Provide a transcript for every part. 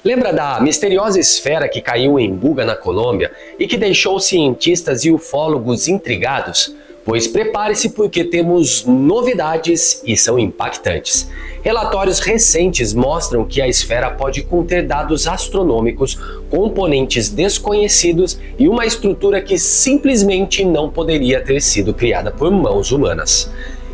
Lembra da misteriosa esfera que caiu em Buga, na Colômbia, e que deixou cientistas e ufólogos intrigados? Pois prepare-se porque temos novidades e são impactantes. Relatórios recentes mostram que a esfera pode conter dados astronômicos, componentes desconhecidos e uma estrutura que simplesmente não poderia ter sido criada por mãos humanas.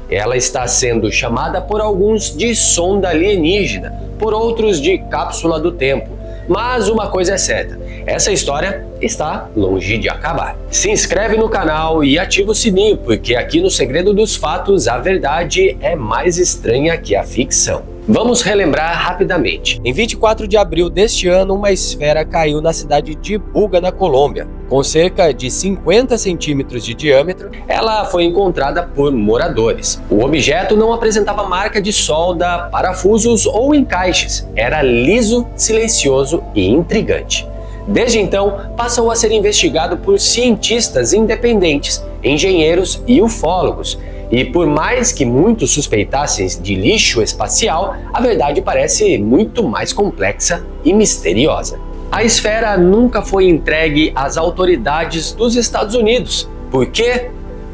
Ela está sendo chamada por alguns de sonda alienígena, por outros de cápsula do tempo. Mas uma coisa é certa, essa história está longe de acabar. Se inscreve no canal e ativa o sininho, porque aqui no Segredo dos Fatos a verdade é mais estranha que a ficção. Vamos relembrar rapidamente. Em 24 de abril deste ano, uma esfera caiu na cidade de Buga, na Colômbia. Com cerca de 50 centímetros de diâmetro, ela foi encontrada por moradores. O objeto não apresentava marca de solda, parafusos ou encaixes. Era liso, silencioso e intrigante. Desde então, passou a ser investigado por cientistas independentes, engenheiros e ufólogos. E por mais que muitos suspeitassem de lixo espacial, a verdade parece muito mais complexa e misteriosa. A esfera nunca foi entregue às autoridades dos Estados Unidos. Por quê?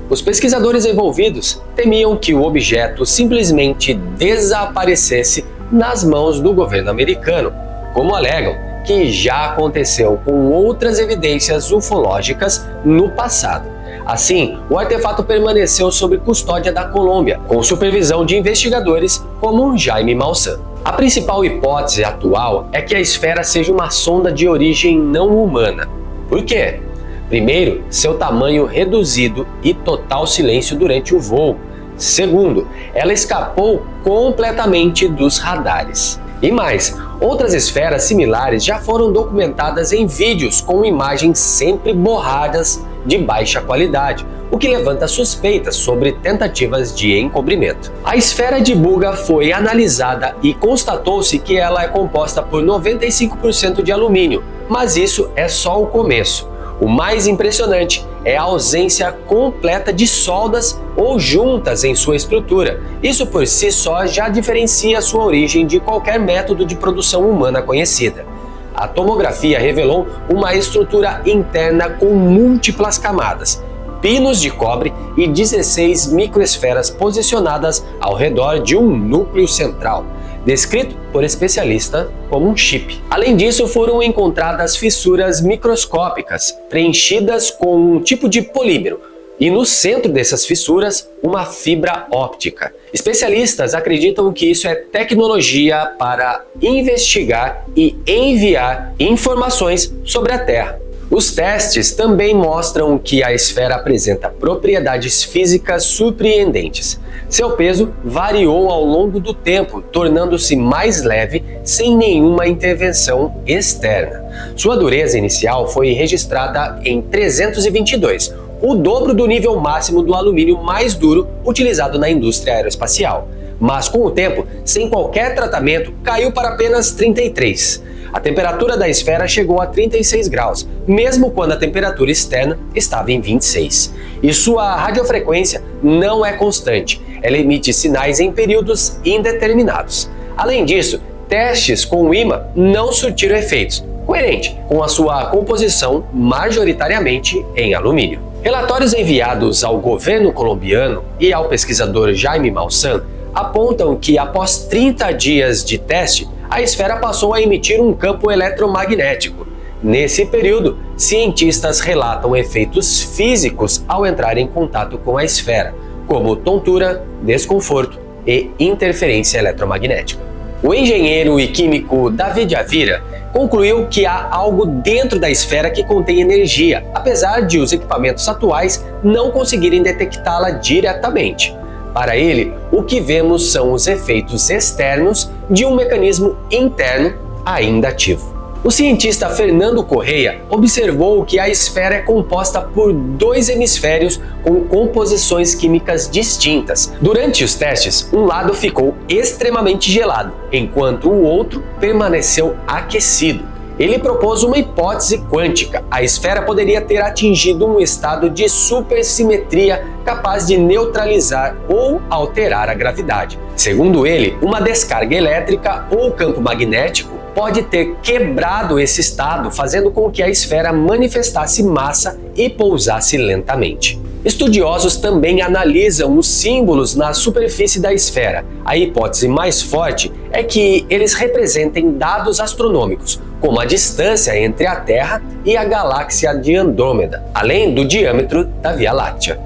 Os pesquisadores envolvidos temiam que o objeto simplesmente desaparecesse nas mãos do governo americano, como alegam que já aconteceu com outras evidências ufológicas no passado. Assim, o artefato permaneceu sob custódia da Colômbia, com supervisão de investigadores como Jaime Maussan. A principal hipótese atual é que a esfera seja uma sonda de origem não humana. Por quê? Primeiro, seu tamanho reduzido e total silêncio durante o voo. Segundo, ela escapou completamente dos radares. E mais, outras esferas similares já foram documentadas em vídeos com imagens sempre borradas de baixa qualidade, o que levanta suspeitas sobre tentativas de encobrimento. A esfera de Buga foi analisada e constatou-se que ela é composta por 95% de alumínio, mas isso é só o começo. O mais impressionante é a ausência completa de soldas ou juntas em sua estrutura. Isso por si só já diferencia sua origem de qualquer método de produção humana conhecida. A tomografia revelou uma estrutura interna com múltiplas camadas, pinos de cobre e 16 microesferas posicionadas ao redor de um núcleo central, descrito por especialistas como um chip. Além disso, foram encontradas fissuras microscópicas preenchidas com um tipo de polímero, e no centro dessas fissuras, uma fibra óptica. Especialistas acreditam que isso é tecnologia para investigar e enviar informações sobre a Terra. Os testes também mostram que a esfera apresenta propriedades físicas surpreendentes. Seu peso variou ao longo do tempo, tornando-se mais leve sem nenhuma intervenção externa. Sua dureza inicial foi registrada em 322, o dobro do nível máximo do alumínio mais duro utilizado na indústria aeroespacial. Mas com o tempo, sem qualquer tratamento, caiu para apenas 33. A temperatura da esfera chegou a 36 graus, mesmo quando a temperatura externa estava em 26. E sua radiofrequência não é constante, ela emite sinais em períodos indeterminados. Além disso, testes com o ímã não surtiram efeitos, coerente com a sua composição majoritariamente em alumínio. Relatórios enviados ao governo colombiano e ao pesquisador Jaime Maussan apontam que após 30 dias de teste, a esfera passou a emitir um campo eletromagnético. Nesse período, cientistas relatam efeitos físicos ao entrar em contato com a esfera, como tontura, desconforto e interferência eletromagnética. O engenheiro e químico David Avira concluiu que há algo dentro da esfera que contém energia, apesar de os equipamentos atuais não conseguirem detectá-la diretamente. Para ele, o que vemos são os efeitos externos de um mecanismo interno ainda ativo. O cientista Fernando Correia observou que a esfera é composta por dois hemisférios com composições químicas distintas. Durante os testes, um lado ficou extremamente gelado, enquanto o outro permaneceu aquecido. Ele propôs uma hipótese quântica. A esfera poderia ter atingido um estado de supersimetria capaz de neutralizar ou alterar a gravidade. Segundo ele, uma descarga elétrica ou campo magnético pode ter quebrado esse estado, fazendo com que a esfera manifestasse massa e pousasse lentamente. Estudiosos também analisam os símbolos na superfície da esfera. A hipótese mais forte é que eles representem dados astronômicos, como a distância entre a Terra e a galáxia de Andrômeda, além do diâmetro da Via Láctea.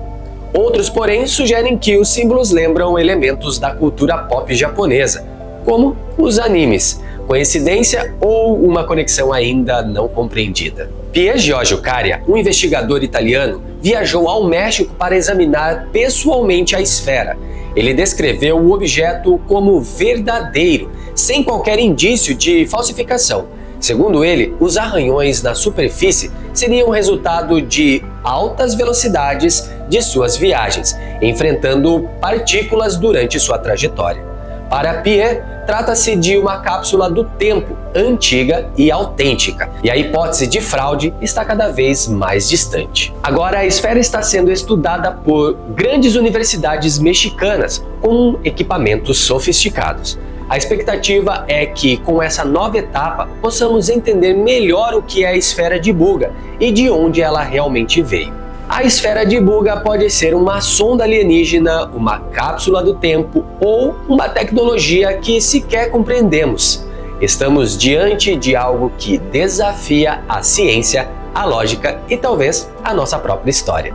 Outros, porém, sugerem que os símbolos lembram elementos da cultura pop japonesa, como os animes. Coincidência ou uma conexão ainda não compreendida? Pier Giorgio Caria, um investigador italiano, viajou ao México para examinar pessoalmente a esfera. Ele descreveu o objeto como verdadeiro, sem qualquer indício de falsificação. Segundo ele, os arranhões na superfície seriam resultado de altas velocidades de suas viagens, enfrentando partículas durante sua trajetória. Para Pier, trata-se de uma cápsula do tempo, antiga e autêntica, e a hipótese de fraude está cada vez mais distante. Agora, a esfera está sendo estudada por grandes universidades mexicanas com equipamentos sofisticados. A expectativa é que, com essa nova etapa, possamos entender melhor o que é a esfera de Buga e de onde ela realmente veio. A esfera de Buga pode ser uma sonda alienígena, uma cápsula do tempo ou uma tecnologia que sequer compreendemos. Estamos diante de algo que desafia a ciência, a lógica e talvez a nossa própria história.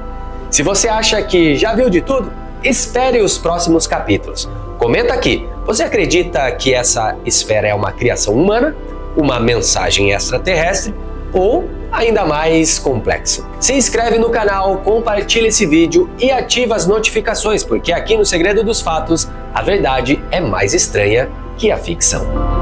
Se você acha que já viu de tudo, espere os próximos capítulos. Comenta aqui, você acredita que essa esfera é uma criação humana, uma mensagem extraterrestre ou ainda mais complexo? Se inscreve no canal, compartilha esse vídeo e ativa as notificações, porque aqui no Segredo dos Fatos, a verdade é mais estranha que a ficção.